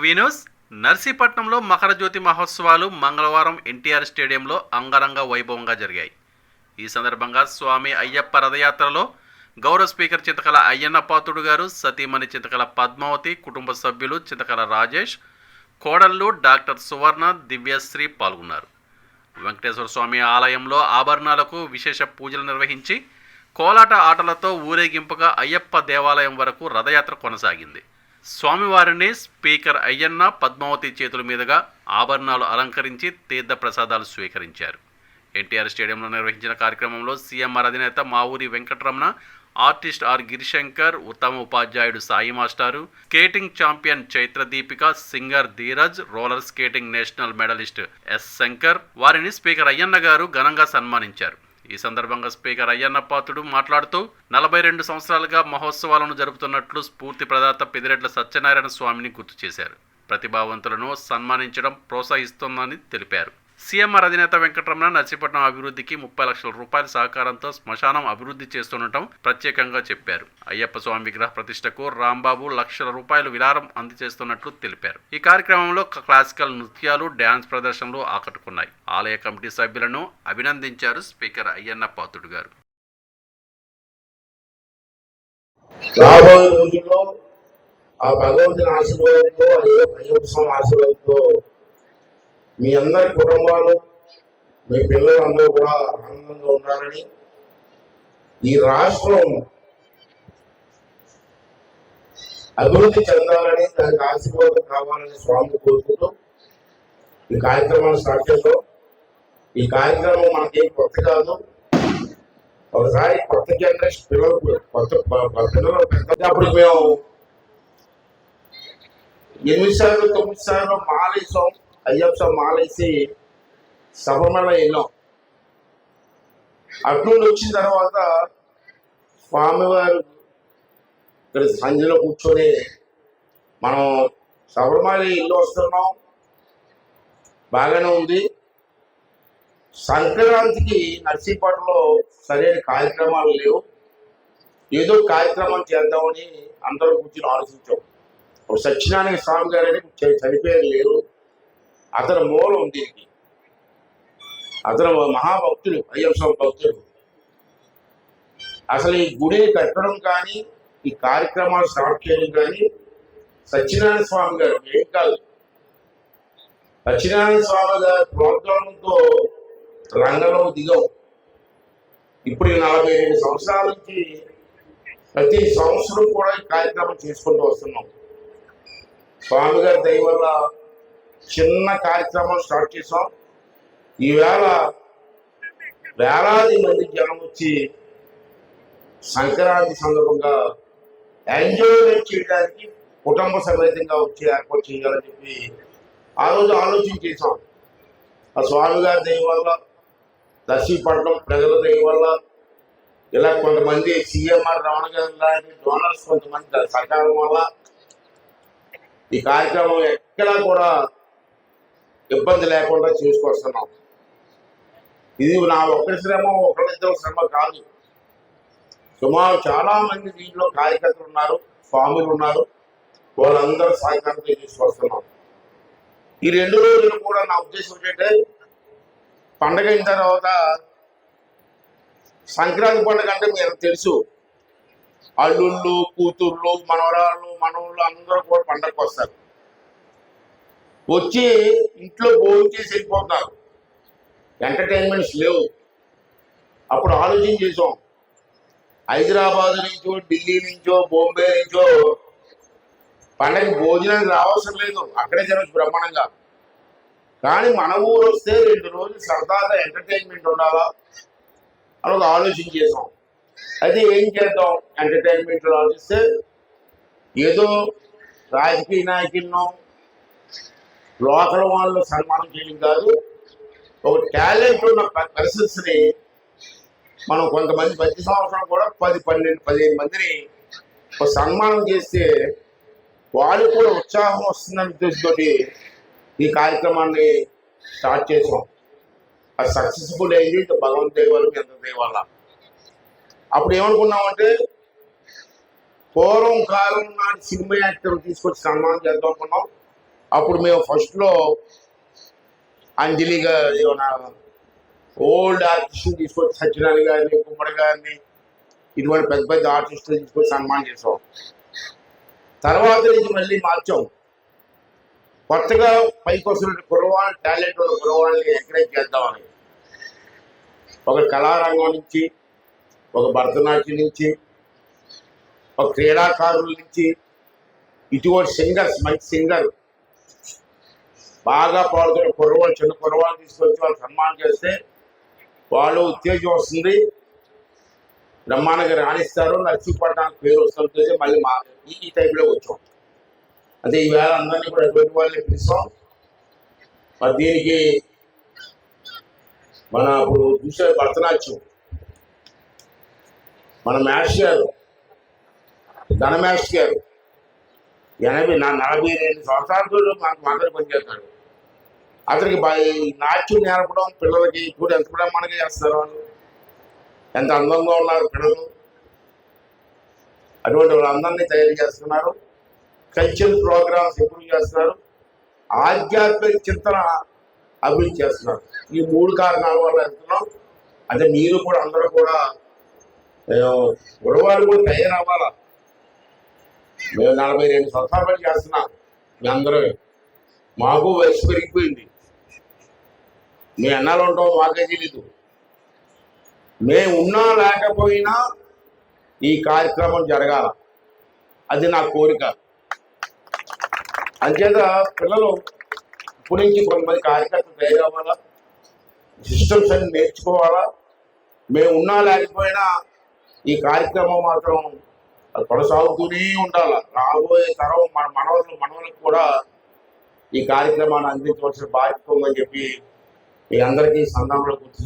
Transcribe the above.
Venus నర్సీపట్నంలో Makar జ్యోతి మహోత్సవాలు మంగళవారం ఎన్టీఆర్ స్టేడియంలో అంగరంగ వైభవంగా జరిగాయి. ఈ సందర్భంగా స్వామి అయ్యప్ప రథయాత్రలో గౌరవ స్పీకర్ చింతకల అయ్యన్న పాత్రుడు గారు, సతీమణి చింతకల పద్మావతి, కుటుంబ సభ్యులు చింతకల రాజేష్, కోడళ్ళు డాక్టర్ సువర్ణ, దివ్యశ్రీ పాల్గొన్నారు. వెంకటేశ్వర స్వామి ఆలయంలో ఆభరణాలకు విశేష పూజలు నిర్వహించి కోలాట ఆటలతో ఊరేగింపుగా అయ్యప్ప దేవాలయం వరకు రథయాత్ర కొనసాగింది. స్వామివారిని స్పీకర్ అయ్యన్న, పద్మావతి చేతుల మీదుగా ఆభరణాలు అలంకరించి తీర్థ ప్రసాదాలు స్వీకరించారు. ఎన్టీఆర్ స్టేడియంలో నిర్వహించిన కార్యక్రమంలో సీఎంఆర్ అధినేత మావూరి వెంకటరమణ, ఆర్టిస్ట్ ఆర్ గిరిశంకర్, ఉత్తమ ఉపాధ్యాయుడు సాయి మాస్టారు, skating champion Chaitra Deepika, singer Dheeraj, roller skating national medallist S Shankar వారిని స్పీకర్ అయ్యన్న గారు ఘనంగా సన్మానించారు. ఈ సందర్భంగా స్పీకర్ అయ్యన్న పాత్రుడు మాట్లాడుతూ 42 సంవత్సరాలుగా మహోత్సవాలను జరుపుతున్నట్లు స్ఫూర్తి ప్రదాత పెదిరెడ్ల సత్యనారాయణ స్వామిని గుర్తు చేశారు. ప్రతిభావంతులను సన్మానించడం ప్రోత్సహిస్తోందని తెలిపారు. సీఎంఆర్ అధినేత వెంకటరమణ నర్సీపట్నం అభివృద్ధికి 30 లక్షల రూపాయల సహకారంతో శ్మశానం అభివృద్ధి చేస్తుండటం ప్రత్యేకంగా చెప్పారు. అయ్యప్ప స్వామి విగ్రహ ప్రతిష్టకు రాంబాబు లక్షల రూపాయలు విరాళం అందజేస్తున్నట్లు తెలిపారు. ఈ కార్యక్రమంలో క్లాసికల్ నృత్యాలు, డ్యాన్స్ ప్రదర్శనలు ఆకట్టుకున్నాయి. ఆలయ కమిటీ సభ్యులను అభినందించారు స్పీకర్ అయ్యన్న పాత్రుడు గారు. రాబోయే రోజుల్లో ఆ భగవంతుని ఆశీర్వాదంతో, అయ్యప్ప స్వామి ఆశీర్వాదంతో మీ అందరి కుటుంబాలు, మీ పిల్లలందరూ కూడా ఆనందంగా ఉండాలని, ఈ రాష్ట్రం అభివృద్ధి చెందాలని, దానికి ఆశీర్వాదం కావాలని స్వామిని కోరుకుంటూ ఈ కార్యక్రమాన్ని స్టార్ట్ చేస్తాం. ఈ కార్యక్రమం మనకేం కొత్త కాదు. ఒకసారి కొత్త జనరేషన్ పిల్లలు పెద్దప్పుడు మేము 8 సార్లు 9 సార్లు మాలేసాం. అయ్యప్ప మాలేసి శబరిమల వెళ్ళాం. అటు నుండి వచ్చిన తర్వాత స్వామివారు ఇక్కడ సంజలో కూర్చొని మనం శబరిమల ఇల్లు వస్తున్నాం, బాగానే ఉంది. సంక్రాంతికి నర్సీపట్నంలో సరైన కార్యక్రమాలు లేవు, ఏదో కార్యక్రమం చేద్దామని అందరూ కూర్చొని ఆలోచించాం. సత్యనారాయణ స్వామి గారు అని చనిపోయారు లేరు, అతని మూలం దీనికి. అతను మహాభక్తులు, అయ్యప్ప స్వామి భక్తులు. అసలు ఈ గుడిని కట్టడం కానీ, ఈ కార్యక్రమాలు స్టార్ట్ చేయడం కానీ సత్యనారాయణ స్వామి గారు ఏం కాదు. సత్యనారాయణ స్వామి గారి ప్రోత్సాహంతో రంగంలో దిగాం. ఇప్పుడు 42 సంవత్సరాల నుంచి ప్రతి సంవత్సరం కూడా ఈ కార్యక్రమం చేసుకుంటూ వస్తున్నాం. స్వామి గారి దయ వల్ల చిన్న కార్యక్రమం స్టార్ట్ చేసాం. ఈవేళ వేలాది మంది జనం వచ్చి సంక్రాంతి సందర్భంగా ఎంజాయ్మెంట్ చేయడానికి కుటుంబ సమేతంగా వచ్చి ఏర్పాటు చేయాలని చెప్పి ఆ రోజు ఆలోచన చేసాం. ఆ స్వామి గారి దయ వల్ల, నర్సీపట్నం ప్రజల దయ వల్ల, ఇలా కొంతమంది సీఎంఆర్ రమణ గారి లాంటి డోనర్స్ కొంతమంది సహకారం వల్ల ఈ కార్యక్రమం ఎక్కడా కూడా ఇబ్బంది లేకుండా చేసుకొస్తున్నాం. ఇది నా ఒక్కరి శ్రమ, ఒకరిద్దరు శ్రమ కాదు. సుమారు చాలా మంది దీంట్లో కార్యకర్తలు ఉన్నారు, స్వాములు ఉన్నారు. వాళ్ళందరూ సహకారంతో తీసుకొస్తున్నాం. ఈ 2 రోజులు కూడా నా ఉద్దేశం ఏంటంటే, పండగ అయిన తర్వాత సంక్రాంతి పండుగ అంటే మీకు తెలుసు, అల్లుళ్ళు, కూతుర్లు, మనవరాళ్ళు, మనవుళ్ళు అందరూ కూడా పండగకు వస్తారు. వచ్చి ఇంట్లో భోజనం చేసి వెళ్ళిపోతారు. ఎంటర్టైన్మెంట్స్ లేవు. అప్పుడు ఆలోచన చేసాం, హైదరాబాద్ నుంచో, ఢిల్లీ నుంచో, బాంబే నుంచో పండగ భోజనానికి రావాల్సిన లేదు, అక్కడే జరగచ్చు బ్రహ్మాండంగా. కానీ మన ఊరు వస్తే 2 రోజులు సరదాగా ఎంటర్టైన్మెంట్ ఉండాలా అని ఒక ఆలోచన చేసాం. అయితే ఏం చేద్దాం, ఎంటర్టైన్మెంట్ ఆలోచిస్తే ఏదో రాజకీయ నాయకులను, లోకల్ వాళ్ళు సన్మానం చేయడం కాదు, ఒక టాలెంట్ ఉన్న పర్సన్స్ని మనం కొంతమంది ప్రతి సంవత్సరం కూడా 10, 12, 15 మందిని ఒక సన్మానం చేస్తే వాళ్ళకి కూడా ఉత్సాహం వస్తుందని ఉద్దేశంతో ఈ కార్యక్రమాన్ని స్టార్ట్ చేసాం. అది సక్సెస్ఫుల్ అయింది. భగవంతు దయ వల్ల, ఎంత దయ వల్ల. అప్పుడు ఏమనుకున్నామంటే, పూర్వం కాలం నాటి సినిమా యాక్టర్ తీసుకొచ్చి సన్మానం చేద్దాం అనుకున్నాం. అప్పుడు మేము ఫస్ట్లో అంజలి గారి ఓల్డ్ ఆర్టిస్ట్ని తీసుకొచ్చి సత్యనారాయణ గారిని, కుమ్మడి గారిని, ఇటువంటి పెద్ద పెద్ద ఆర్టిస్టులు తీసుకొచ్చి సన్మానం చేసాం. తర్వాత నుంచి మళ్ళీ మార్చాం. కొత్తగా పైకి వస్తున్న కుర్రవాళ్ళ టాలెంట్ ఉన్న కుర్రవాళ్ళని ఎంకరేజ్ చేద్దామని ఒక కళారంగం నుంచి, ఒక భరతనాట్యం నుంచి, ఒక క్రీడాకారుల నుంచి, ఇటువంటి సింగర్స్, మంచి సింగర్ బాగా పాడుతున్న కుర్రవాళ్ళు, చిన్న కుర్రవాళ్ళు తీసుకొచ్చి వాళ్ళు సన్మానం చేస్తే వాళ్ళు ఉత్తేజం వస్తుంది, బ్రహ్మాండంగా రాణిస్తారు, నర్సీపట్నానికి పేరు వస్తుంది. మళ్ళీ మా ఈ టైప్లో వచ్చాం. అంటే ఈవేళ అందరినీ కూడా ఎటువంటి వాళ్ళని పిలుస్తాం. మరి దీనికి మన ఇప్పుడు చూసే భరతనాట్యం మన మాస్టర్ గారు, ధన మాస్టర్ గారు 42 సంవత్సరాలతో మాకు మాత్రం పనిచేస్తాడు. అతనికి నాట్యం నేర్పడం పిల్లలకి ఇప్పుడు ఎంత బ్రహ్మాండంగా చేస్తారు. వాళ్ళు ఎంత అందంగా ఉన్నారు పిల్లలు. అటువంటి వాళ్ళందరినీ తయారు చేస్తున్నారు. కల్చరల్ ప్రోగ్రామ్స్ ఇంప్రూవ్ చేస్తున్నారు. ఆధ్యాత్మిక చింతన అభివృద్ధి చేస్తున్నారు. ఈ 3 కారణాల వల్ల వెళ్తున్నాం. అంటే మీరు కూడా అందరూ కూడా గురవాళ్ళు కూడా తయారవ్వాలా. మేము 42 సంవత్సరాల పని చేస్తున్నాం. మీ అందరూ మాకు వయసు పెరిగిపోయింది. మీ ఎన్నాళ్ళు ఉంటాం మాకే తెలీదు. మేము ఉన్నా లేకపోయినా ఈ కార్యక్రమం జరగాల, అది నా కోరిక. అంచేత పిల్లలు ఇప్పటి నుంచి కొంతమంది కార్యకర్తలు తయారవ్వాలా, సిస్టమ్స్ అన్ని నేర్చుకోవాలా. మేము ఉన్నా లేకపోయినా ఈ కార్యక్రమం మాత్రం కొనసాగుతూనే ఉండాలి. రాబోయే తరం మన మనవలకు కూడా ఈ కార్యక్రమాన్ని అందించవలసిన బాధ్యత ఉందని చెప్పి మీ అందరికీ సందర్భంలో గుర్తు